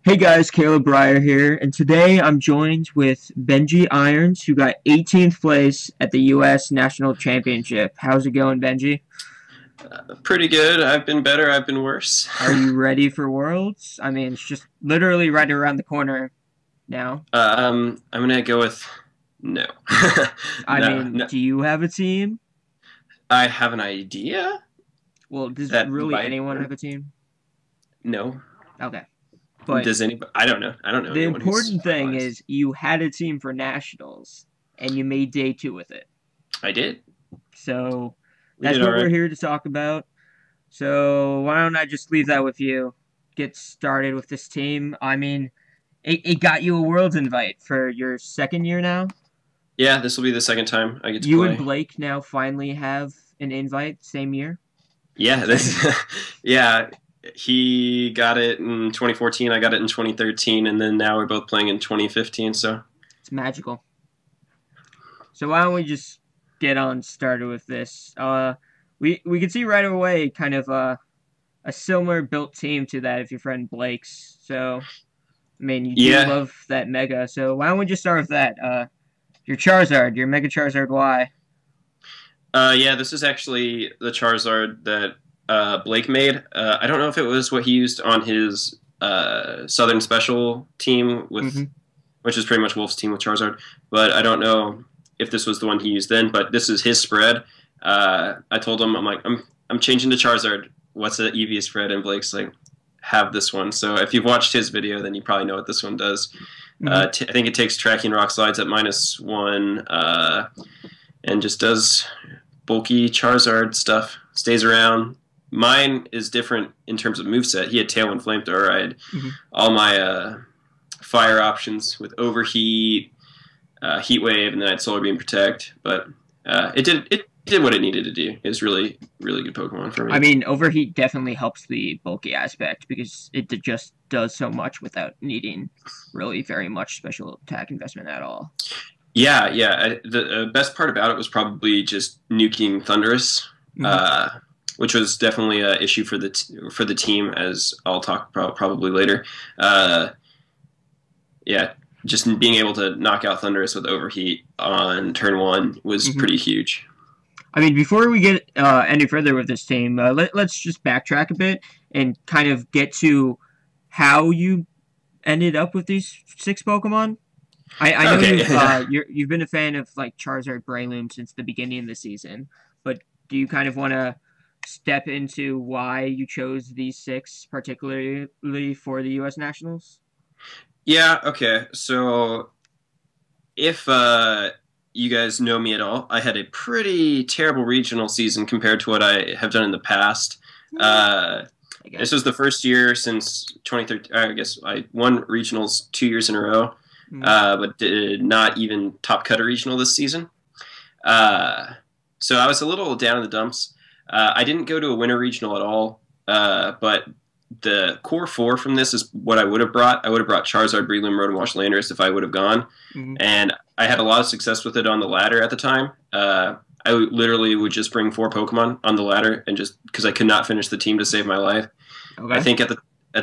Hey guys, Caleb Breyer here, and today I'm joined with Benji Irons, who got 18th place at the U.S. National Championship. How's it going, Benji? Pretty good. I've been better. I've been worse. Are you ready for Worlds? I mean, it's just literally right around the corner now. I'm gonna go with no. I No, mean, no. do you have a team? I have an idea Well, does that really might anyone have work. a team? No. Okay. But Does anybody? I don't know. I don't know the anyone who's important thing finalized. is you had a team for Nationals, and you made day two with it. I did. So We that's did all what we're right. here to talk about. So why don't I just leave that with you? Get started with this team. I mean, it got you a Worlds invite for your second year now. Yeah, this will be the second time I get to You and play. Blake now finally have an invite, same year. Yeah, this. Exciting. Yeah, he got it in 2014. I got it in 2013, and then now we're both playing in 2015. So It's magical. So why don't we just get on started with this? We can see right away kind of a similar built team to that of your friend Blake's. So I mean, you do yeah, love that Mega. So why don't we just start with that? Your Charizard, your Mega Charizard Y. Yeah, this is actually the Charizard that Blake made. I don't know if it was what he used on his Southern Special team with, Mm-hmm. which is pretty much Wolf's team with Charizard. But I don't know if this was the one he used then. But this is his spread. I told him I'm changing to Charizard. What's the EV spread? And Blake's like, have this one. So if you've watched his video, then you probably know what this one does. Mm-hmm. I think it takes tracking rock slides at -1, and just does bulky Charizard stuff. Stays around. Mine is different in terms of moveset. He had Tailwind Flamethrower. I had Mm-hmm. all my fire options with Overheat, Heat Wave, and then I had Solar Beam Protect. But it did what it needed to do. It was really really good Pokemon for I me. mean, Overheat definitely helps the bulky aspect because it just does so much without needing really very much special attack investment at all. Yeah, yeah. The best part about it was probably just nuking Thunderous, Mm-hmm. uh, which was definitely an issue for the team, as I'll talk probably later. Uh, yeah, just being able to knock out Thunderous with Overheat on turn one was Mm-hmm. pretty huge. I mean, before we get any further with this team, let's just backtrack a bit and kind of get to how you ended up with these six Pokemon. I know Okay. you've been a fan of like Charizard Breloom since the beginning of the season, but do you kind of want to step into why you chose these six particularly for the U.S. Nationals? Yeah. Okay. So if you guys know me at all, I had a pretty terrible regional season compared to what I have done in the past. Hmm, Uh, I this guess. was the first year since 2013. I guess I won regionals 2 years in a row, Mm-hmm. but did not even top cut a regional this season. Uh, so I was a little down in the dumps. I didn't go to a winter regional at all, but the core four from this is what I would have brought. I would have brought Charizard, Breloom, Rotom Wash, Landorus if I would have gone, Mm-hmm. and I had a lot of success with it on the ladder at the time. I literally would just bring four Pokemon on the ladder, and just because I could not finish the team to save my life. I Okay. think at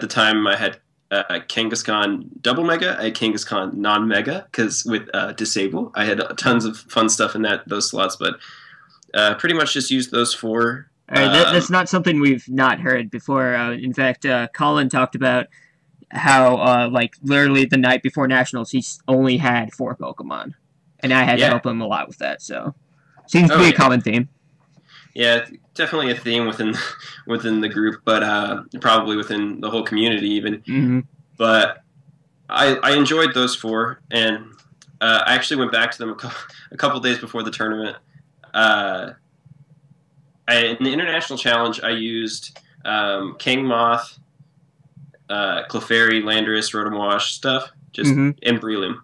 the time I had Kangaskhan double mega, I had Kangaskhan non mega because with disable I had tons of fun stuff in those slots, but pretty much just used those four. All right, that's not something we've not heard before. In fact, Colin talked about how, like, literally the night before Nationals, he only had four Pokemon, and I had to Yeah. help him a lot with that. So, seems to Oh be a yeah. common theme. Yeah, definitely a theme within within the group, but probably within the whole community even. Mm-hmm. But I enjoyed those four, and I actually went back to them a couple days before the tournament. Uh, in the international challenge, I used King Moth, Clefairy, Landorus, Rotom Wash stuff, just Mm-hmm. and Breloom.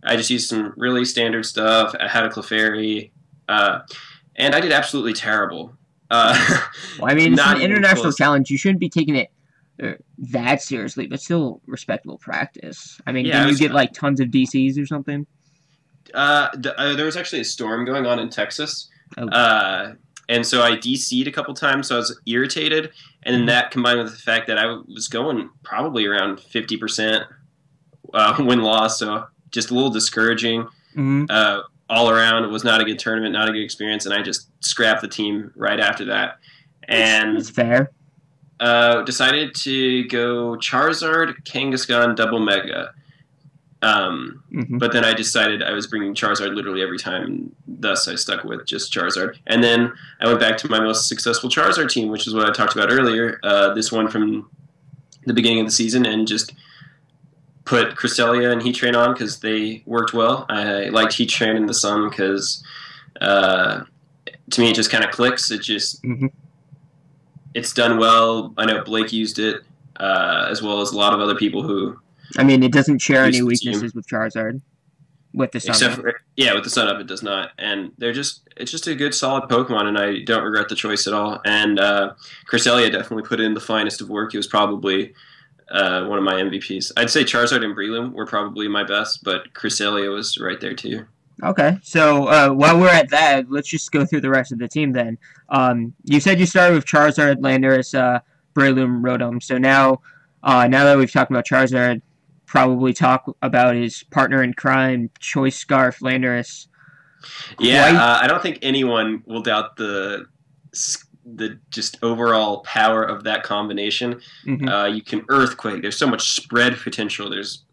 I just used some really standard stuff. I had a Clefairy, and I did absolutely terrible. Well, I mean, it's an Not even international close. challenge. You shouldn't be taking it that seriously, but still respectable practice. I mean, Yeah, didn't I you was. get like tons of DCs or something? There was actually a storm going on in Texas, Oh, uh, and so I DC'd a couple times, so I was irritated, and then that combined with the fact that I was going probably around 50% win-loss, so just a little discouraging. All around, it was not a good tournament, not a good experience, and I just scrapped the team right after that. And it's fair. Decided to go Charizard, Kangaskhan, Double Mega. But then I decided I was bringing Charizard literally every time, and thus I stuck with just Charizard. And then I went back to my most successful Charizard team, which is what I talked about earlier, this one from the beginning of the season, and just put Cresselia and Heatran on because they worked well. I liked Heatran in the sun because to me it just kind of clicks. It just it's done well. I know Blake used it as well as a lot of other people who. I mean, it doesn't share any weaknesses with Charizard. With the sun Except for, with the sun up, it does not. And it's just a good, solid Pokemon, and I don't regret the choice at all. And Cresselia definitely put in the finest of work. He was probably one of my MVPs. I'd say Charizard and Breloom were probably my best, but Cresselia was right there too. Okay, so while we're at that, let's just go through the rest of the team then. You said you started with Charizard, Landorus, Breloom, Rotom. So now that we've talked about Charizard, probably talk about his partner in crime, Choice Scarf, Landorus. Yeah, I don't think anyone will doubt the just overall power of that combination. You can Earthquake. There's so much spread potential. There's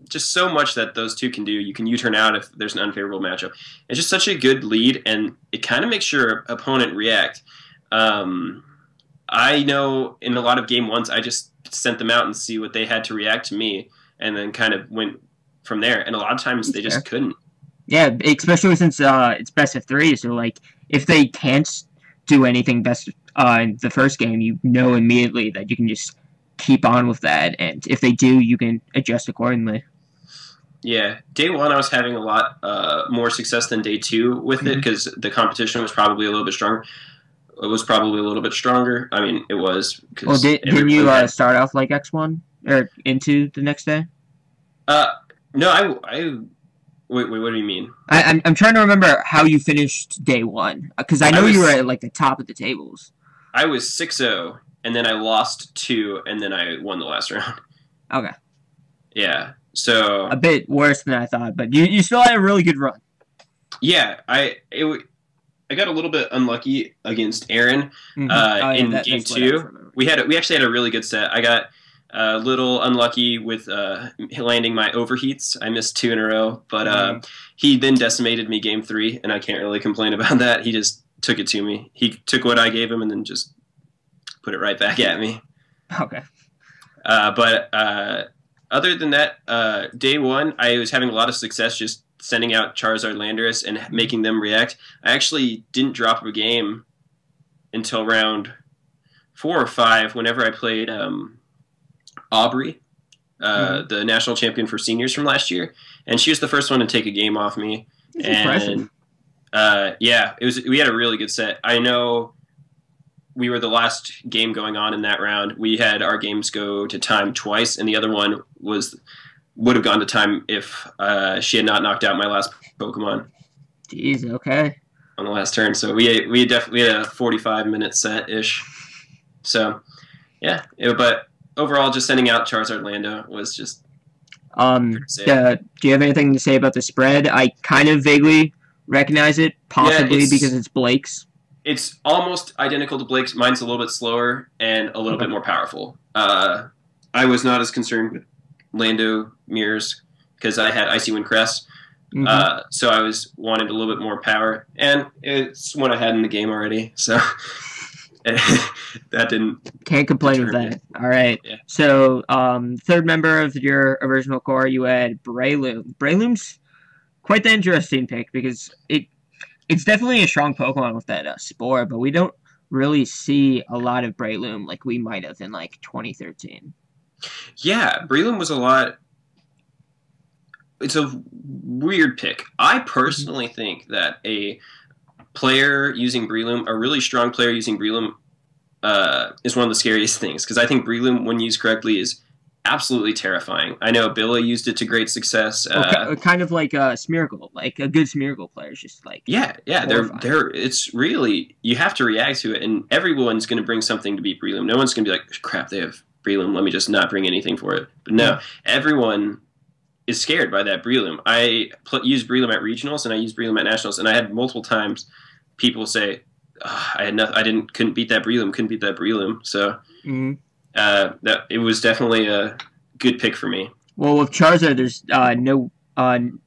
just so much that those two can do. You can U-turn out if there's an unfavorable matchup. It's just such a good lead, and it kind of makes your opponent react. I know in a lot of game ones, I just sent them out and see what they had to react to me, and then kind of went from there. And a lot of times they just couldn't. Yeah, especially since it's best of 3. So like, if they can't do anything best in the first game, you know immediately that you can just keep on with that, and if they do, you can adjust accordingly. Yeah, day 1 I was having a lot more success than day 2 with it because the competition was probably a little bit stronger. It was probably a little bit stronger. I mean, it was. Well, didn't you start off like X1 or into the next day? No, I wait. What do you mean? I'm trying to remember how you finished day 1 because I know you were at like the top of the tables. I was 6-0, and then I lost 2, and then I won the last round. Okay. Yeah. So a bit worse than I thought, but you still had a really good run. Yeah, I got a little bit unlucky against Aaron in game 2. We actually had a really good set. I got a little unlucky with landing my overheats. I missed 2 in a row, but he then decimated me game 3, and I can't really complain about that. He just took it to me. He took what I gave him and then just put it right back at me. Okay. But other than that, day 1, I was having a lot of success just sending out Charizard, Landorus, and making them react. I actually didn't drop a game until round 4 or 5 whenever I played Aubrey, the national champion for seniors from last year, and she was the first one to take a game off me. That's impressive. Yeah, we had a really good set. I know we were the last game going on in that round. We had our games go to time twice, and the other one would have gone to time if she had not knocked out my last Pokemon. Jeez, okay. On the last turn, so we had a 45-minute set ish. So, yeah, but overall, just sending out Charizard Lando was just. Do you have anything to say about the spread? I kind of vaguely recognize it, possibly because it's Blake's. It's almost identical to Blake's. Mine's a little bit slower and a little bit more powerful. I was not as concerned with Lando mirrors because I had Icy Wind Crest, so I was wanted a little bit more power, and it's what I had in the game already. So that didn't. Can't complain with that. All right. Yeah. So third member of your original core, you had Breloom. Breloom's quite the interesting pick because it's definitely a strong Pokemon with that Spore, but we don't really see a lot of Breloom like we might have in like 2013. Yeah, Breloom was a lot. It's a weird pick. I personally think that a player using Breloom, a really strong player using Breloom, is one of the scariest things because I think Breloom, when used correctly, is absolutely terrifying. I know Billa used it to great success. Kind of like a Smeargle, like a good Smeargle player is just like yeah. They're. It's really, you have to react to it, and everyone's going to bring something to beat Breloom. No one's going to be like, crap, they have Breloom. Let me just not bring anything for it. But no, everyone is scared by that Breloom. I used Breloom at regionals and I used Breloom at nationals, and I had multiple times people say, couldn't beat that Breloom. So that it was definitely a good pick for me. Well, with Charizard, there's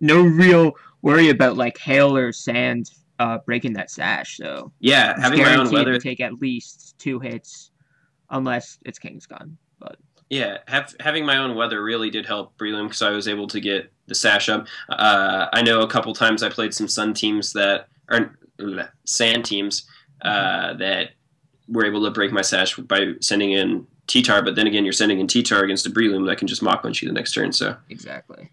no real worry about like hail or sand breaking that sash. So yeah, having my own weather to take at least 2 hits, unless it's Kingsgun. But yeah, having my own weather really did help Breloom because I was able to get the sash up. I know a couple times I played some sand teams that that were able to break my sash by sending in T-Tar, but then again, you're sending in T-Tar against a Breloom that can just Mach Punch you the next turn. So exactly.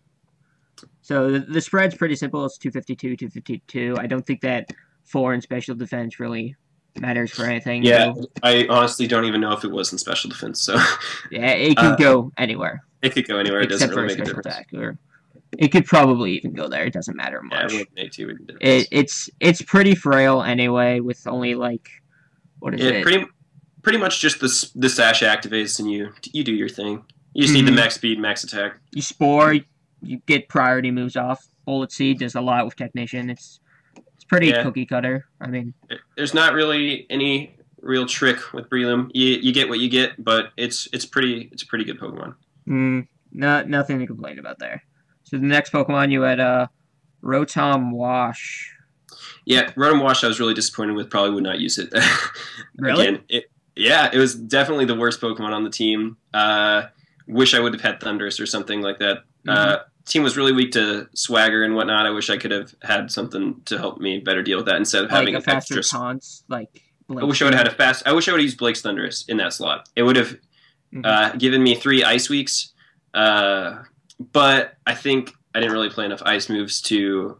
So the spread's pretty simple. It's 252, 252. I don't think that 4 in special defense really matters for anything. Yeah, I honestly don't even know if it was in special defense. So yeah, it could go anywhere. It could go anywhere. It doesn't really make a difference. Attack, or it could probably even go there. It doesn't matter much. Yeah, it would make it's pretty frail anyway, with only like what is it? Pretty much just the sash activates and you do your thing. You just need the max speed, max attack. You spore, you get priority moves off. Bullet Seed does a lot with Technician. It's pretty cookie cutter. I mean, there's not really any real trick with Breloom. You get what you get, but it's pretty good Pokemon. Nothing to complain about there. So the next Pokemon you had Rotom Wash. Yeah, Rotom Wash I was really disappointed with. Probably would not use it. Really? Again, it was definitely the worst Pokemon on the team. Wish I would have had Thundurus or something like that. Team was really weak to Swagger and whatnot. I wish I could have had something to help me better deal with that instead of having a faster taunts. Like I wish I would have had I wish I would have used Blake's Thundurus in that slot. It would have given me 3 Ice Weeks. But I think I didn't really play enough ice moves to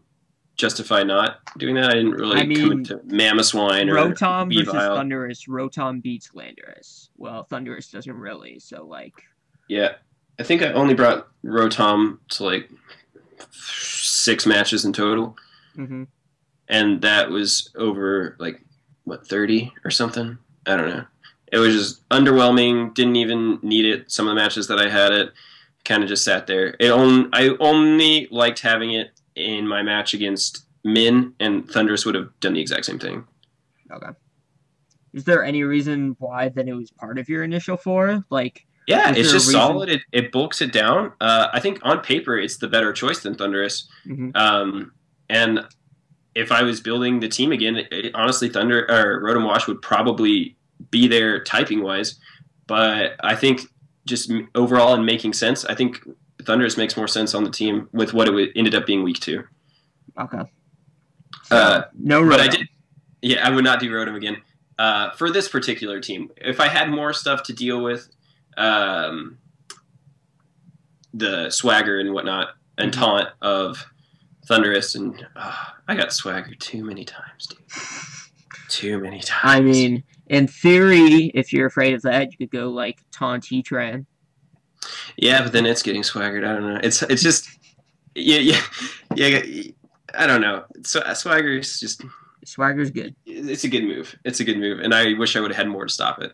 justify not doing that. I didn't really come into Mamoswine or Rotom versus Thundurus. Rotom beats Landorus. Well, Thundurus doesn't really, so like... Yeah. I think I only brought Rotom to like 6 matches in total. And that was over like, 30 or something? I don't know. It was just underwhelming. Didn't even need it. Some of the matches that I had it kind of just sat there. I only liked having it in my match against Min, and Thundurus would have done the exact same thing. Okay. Is there any reason why then it was part of your initial 4? Like, yeah, it's just solid. It bulks it down. I think on paper it's the better choice than Thundurus. And if I was building the team again, honestly, Rotom Wash would probably be there typing wise. But I think just overall in making sense, I think Thundurus makes more sense on the team with what it ended up being weak to. Okay. So, no Rotom. But I did. Yeah, I would not do Rotom again. For this particular team, if I had more stuff to deal with, the Swagger and whatnot, and taunt of Thundurus, and I got Swagger too many times, dude. Too many times. I mean, in theory, if you're afraid of that, you could go like taunt Heatran. Yeah, but then it's getting swaggered. I don't know. It's just yeah. I don't know. So Swagger's just Swagger's good. It's a good move. And I wish I would have had more to stop it.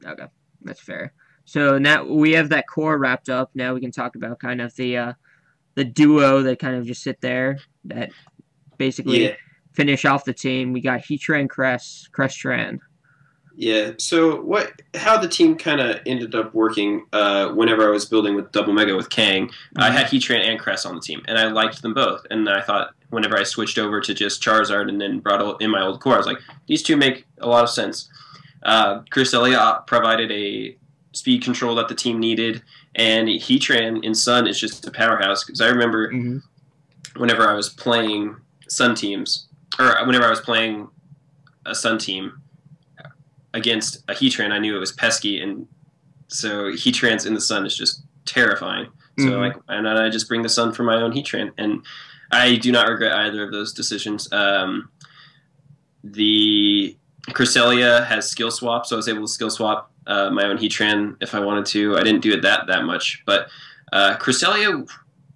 Okay, that's fair. So now we have that core wrapped up. Now we can talk about kind of the duo that kind of just sit there that basically finish off the team. We got Heatran, Cresselia. Yeah. So how the team kind of ended up working whenever I was building with Double Mega with Kang, I had Heatran and Cress on the team, and I liked them both. And I thought whenever I switched over to just Charizard and then brought in my old core, I was like, these two make a lot of sense. Cresselia provided a speed control that the team needed, and Heatran in Sun is just a powerhouse. Because I remember whenever I was playing Sun teams, or whenever I was playing a Sun team against a Heatran, I knew it was pesky, and so Heatran's in the Sun is just terrifying. So and I just bring the Sun for my own Heatran, and I do not regret either of those decisions. The Cresselia has skill swap, so I was able to skill swap my own Heatran if I wanted to. I didn't do it that much, but Cresselia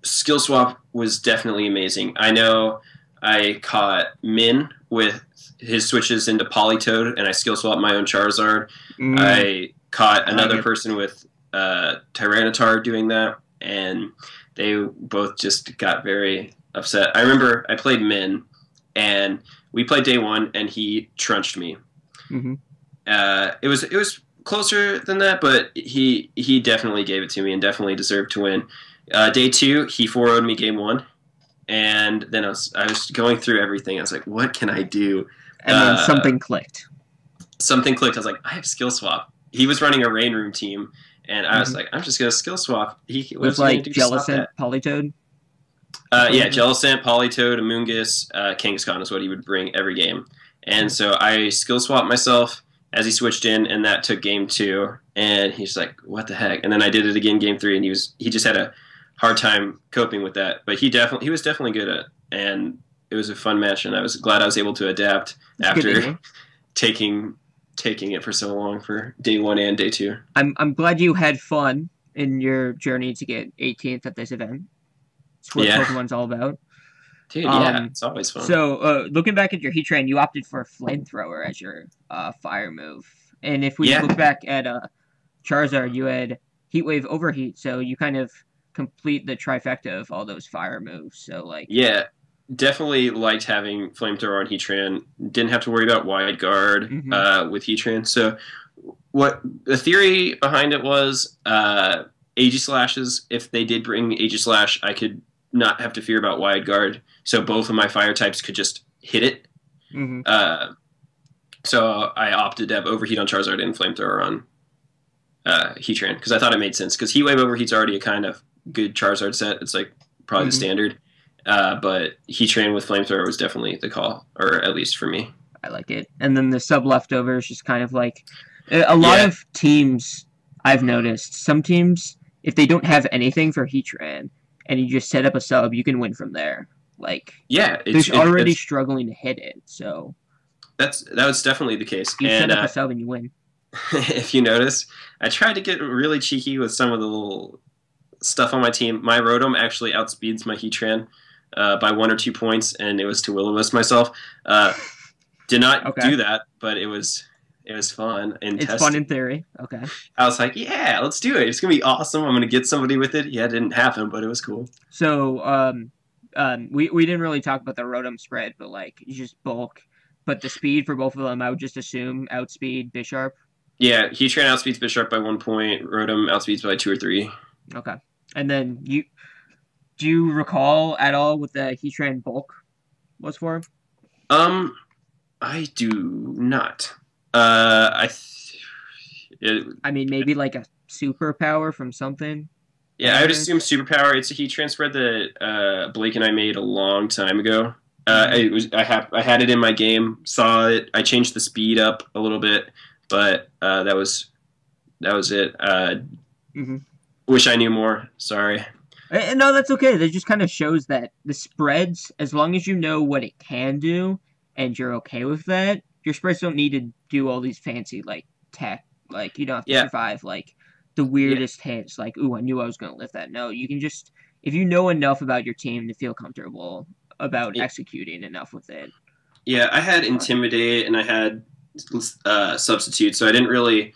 skill swap was definitely amazing. I know I caught Min with his switches into Politoed, and I skill swapped my own Charizard. I caught another person with Tyranitar doing that, and they both just got very upset. I remember I played Min, and we played day one, and he trunched me. It was closer than that, but he definitely gave it to me and definitely deserved to win. Day two, he 4-0'd me game one, and then I was going through everything. I was like, what can I do? And then something clicked. Something clicked. I was like, I have skill swap. He was running a Rain Room team, and I was like, I'm just gonna skill swap. He was like Jellicent, Politoed. Yeah, Jellicent, Politoed, Amoonguss, Kangaskhan is what he would bring every game. And so I skill swapped myself as he switched in, and that took game two. And he's like, what the heck? And then I did it again game three, and he just had a hard time coping with that. But he was definitely good at it. And it was a fun match, and I was glad I was able to adapt after taking it for so long for day one and day two. I'm glad you had fun in your journey to get 18th at this event. It's what Pokemon's all about. Dude, yeah, it's always fun. So, looking back at your Heatran, you opted for Flamethrower as your fire move. And if we look back at Charizard, you had Heat Wave Overheat, so you kind of complete the trifecta of all those fire moves. So, like... Yeah, definitely liked having Flamethrower on Heatran. Didn't have to worry about Wide Guard with Heatran. So, what the theory behind it was, Aegislashes, if they did bring Aegislash, I could not have to fear about Wide Guard. So both of my fire types could just hit it. So I opted to have Overheat on Charizard and Flamethrower on Heatran, because I thought it made sense. Because Heat Wave Overheat's already a kind of good Charizard set. It's like probably the standard. But Heatran with Flamethrower was definitely the call, or at least for me. I like it. And then the sub leftover is just kind of like... A lot of teams, I've noticed, some teams, if they don't have anything for Heatran, and you just set up a sub, you can win from there. Like, they're already struggling to hit it, so... That was definitely the case. You set up a sub and you win. If you notice, I tried to get really cheeky with some of the little stuff on my team. My Rotom actually outspeeds my Heatran by 1 or 2 points, and it was to Will-O-Wisp myself. Did not do that, but it was fun. It's fun in theory. Okay. I was like, yeah, let's do it. It's going to be awesome. I'm going to get somebody with it. Yeah, it didn't happen, but it was cool. So, we didn't really talk about the Rotom spread, but, like, you just bulk. But the speed for both of them, I would just assume outspeed Bisharp. Yeah, Heatran outspeeds Bisharp by 1 point. Rotom outspeeds by 2 or 3. Okay. And then, do you recall at all what the Heatran bulk was for? I do not. I mean, maybe like a superpower from something? Yeah, I would assume superpower. It's a Heatran spread that Blake and I made a long time ago. I had it in my game, saw it. I changed the speed up a little bit, but that was it. Wish I knew more. Sorry. No, that's okay. That just kind of shows that the spreads, as long as you know what it can do and you're okay with that, your spreads don't need to do all these fancy, like, tech. Like, you don't have to survive, like, the weirdest hits. Like, ooh, I knew I was going to lift that. No, you can just, if you know enough about your team to feel comfortable about executing enough with it. Yeah, I had Intimidate and I had Substitute, so I didn't really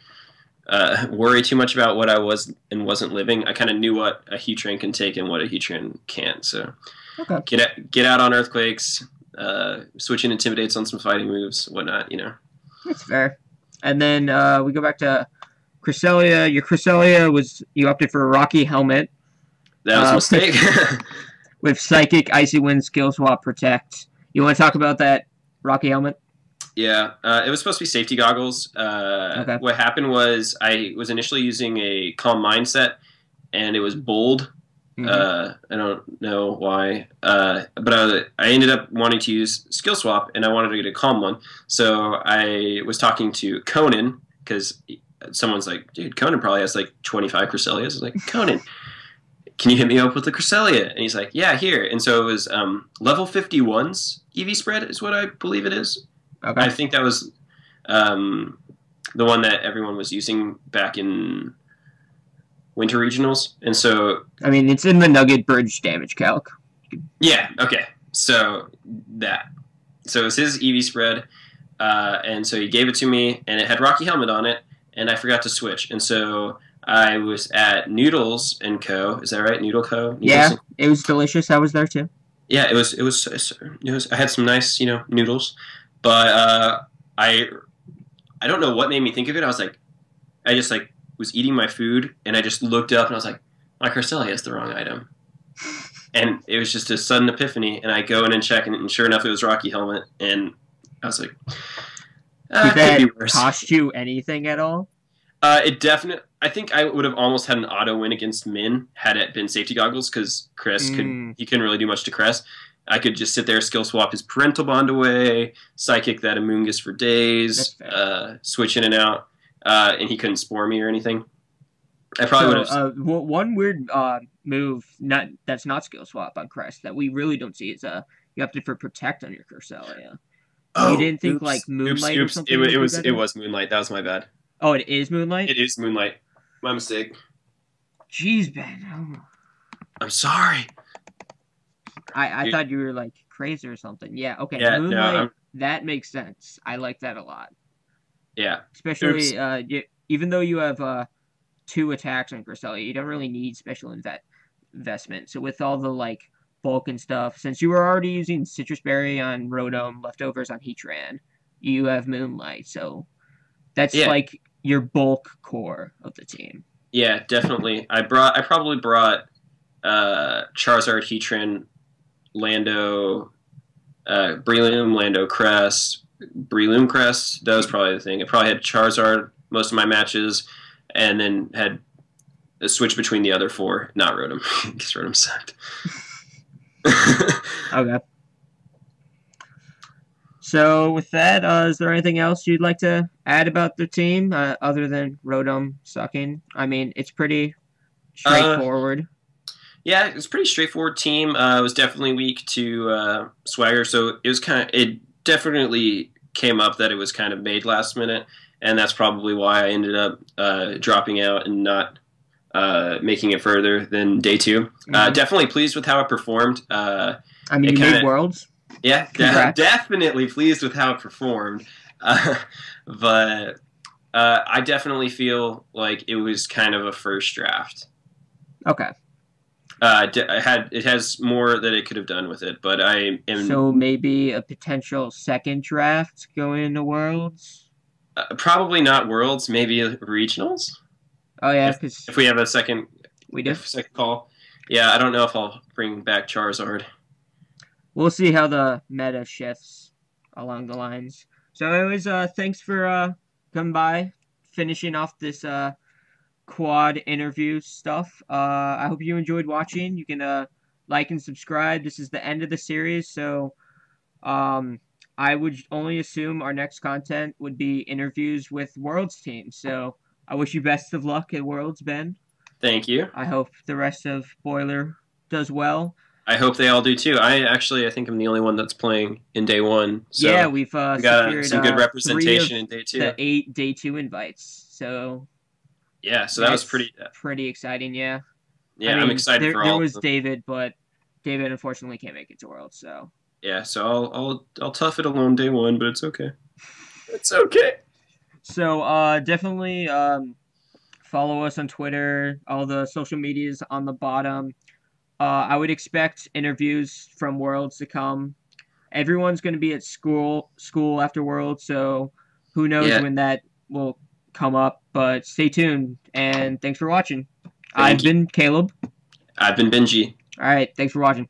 worry too much about what I was and wasn't living. I kind of knew what a Heatran can take and what a Heatran can't. So get out on Earthquakes, switching Intimidates on some fighting moves, whatnot, you know. That's fair. And then we go back to Cresselia. Your Cresselia was, you opted for a Rocky Helmet. That was a mistake. With Psychic, Icy Wind, Skill Swap, Protect. You want to talk about that Rocky Helmet? Yeah, it was supposed to be safety goggles. What happened was I was initially using a Calm Mindset, and it was bold. I don't know why, but I ended up wanting to use Skill Swap, and I wanted to get a Calm one. So I was talking to Conan, because someone's like, dude, Conan probably has like 25 Cresselias. I was like, Conan, can you hit me up with the Cresselia? And he's like, yeah, here. And so it was level 51's EV spread is what I believe it is. Okay. I think that was the one that everyone was using back in winter regionals, and so I mean, it's in the Nugget Bridge damage calc. yeah, okay, so it was his EV spread, and so he gave it to me, and it had Rocky Helmet on it, and I forgot to switch, and so I was at Noodles and Co. Is that right? Noodle Co. Yeah, it was delicious. I was there too. Yeah, it was. I had some nice, noodles, but I don't know what made me think of it. I just was eating my food, and I just looked up, and I was like, my Cresselia has the wrong item, and it was just a sudden epiphany. And I go in and check, and sure enough, it was Rocky Helmet, and I was like, did that cost you anything at all? It definitely. I think I would have almost had an auto win against Min had it been safety goggles, because Cress couldn't really do much to Cress. I could just sit there, skill swap his parental bond away, psychic that Amoonguss for days, switch in and out, and he couldn't spore me or anything. I probably would have. One weird move that's not skill swap on Cress that we really don't see is you have to for protect on your Cresselia. Oh, you didn't think like Moonlight or something? It was Moonlight. That was my bad. Oh, it is Moonlight? It is Moonlight. My mistake. Jeez, Ben. I'm sorry. I thought you were like crazy or something. Yeah, okay. Yeah, Moonlight, that makes sense. I like that a lot. Yeah. Especially even though you have 2 attacks on Cresselia, you don't really need special investment. So with all the like bulk and stuff, since you were already using Citrus Berry on Rotom, leftovers on Heatran, you have Moonlight. So that's like your bulk core of the team. Yeah, definitely. I probably brought Charizard, Heatran, Lando, Breloom, Lando Cress, Breloom Cress. That was probably the thing. I probably had Charizard most of my matches, and then had a switch between the other 4. Not Rotom, because Rotom sucked. Okay. So with that, is there anything else you'd like to add about the team other than Rotom sucking? I mean, it's pretty straightforward. Yeah, it was a pretty straightforward team. It was definitely weak to Swagger, so it definitely came up that it was kind of made last minute, and that's probably why I ended up dropping out and not making it further than day 2. Definitely pleased with how it performed. I mean, you made Worlds. Yeah, definitely pleased with how it performed. But I definitely feel like it was kind of a first draft. Okay. It has more that it could have done with it, but I am... So maybe a potential second draft going into Worlds? Probably not Worlds, maybe regionals? Oh, yeah. If we have a second... We do? Second call. Yeah, I don't know if I'll bring back Charizard. We'll see how the meta shifts along the lines. So anyways, thanks for coming by, finishing off this quad interview stuff. I hope you enjoyed watching. You can like and subscribe. This is the end of the series, so I would only assume our next content would be interviews with Worlds teams. So I wish you best of luck at Worlds, Ben. Thank you. I hope the rest of Boiler does well. I hope they all do too. I think I'm the only one that's playing in day 1. So yeah, we've got some good representation in day 2. The 8 day 2 invites. So yeah, so that was pretty exciting. Yeah. Yeah, I'm excited for all. There was David, but David unfortunately can't make it to Worlds. So yeah, so I'll tough it alone day 1, but it's okay. It's okay. So definitely follow us on Twitter. All the social medias on the bottom. I would expect interviews from Worlds to come. Everyone's going to be at school after Worlds, so who knows when that will come up. But stay tuned, and thanks for watching. I've been Caleb. I've been Benji. All right, thanks for watching.